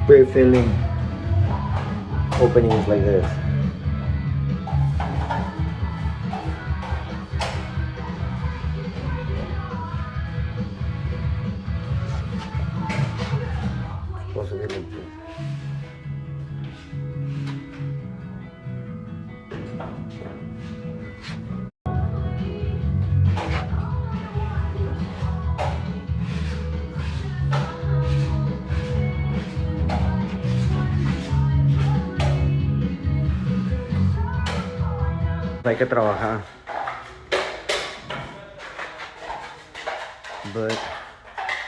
pre-filling openings like this. Supposed to be like this. Hay que trabajar. But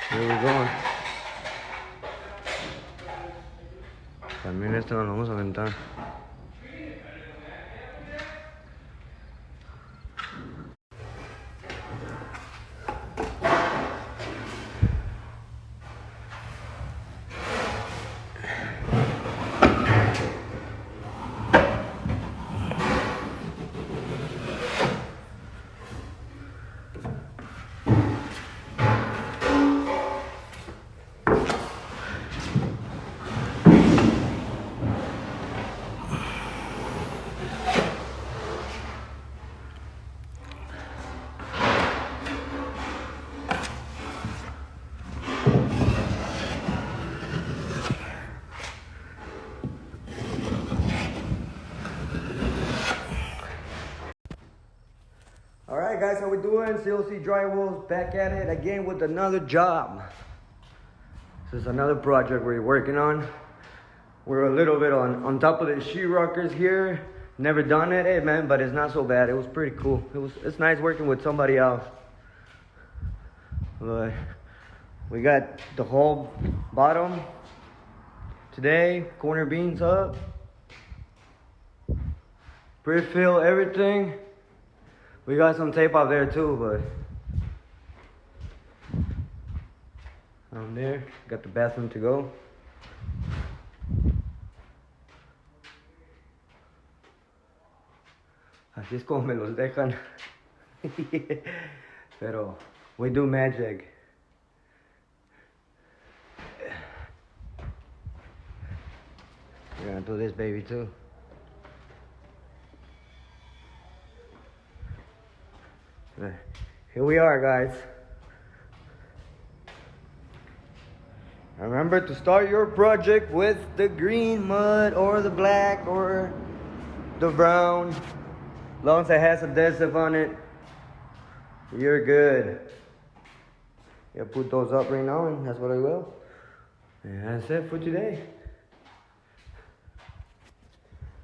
here we go. También esto nos lo vamos a aventar. Alright guys, how we doing? CLC Drywall's back at it again with another job. This is another project we're working on. We're a little bit on top of the sheetrockers here. Never done it, hey man, but it's not so bad. It was pretty cool. It's nice working with somebody else. But we got the whole bottom today, corner beams up, pre-fill everything. We got some tape out there too, but down there, got the bathroom to go. Así es como me los dejan. Pero we do magic. We're gonna do this baby too. Here we are, guys. Remember to start your project with the green mud or the black or the brown. As long as it has adhesive on it, you're good. Yeah, put those up right now, and that's what I will. And that's it for today.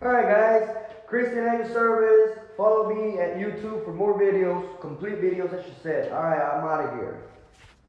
Alright guys, Christian at your service. Follow me at YouTube for more videos, complete videos, I should say. Alright, I'm out of here.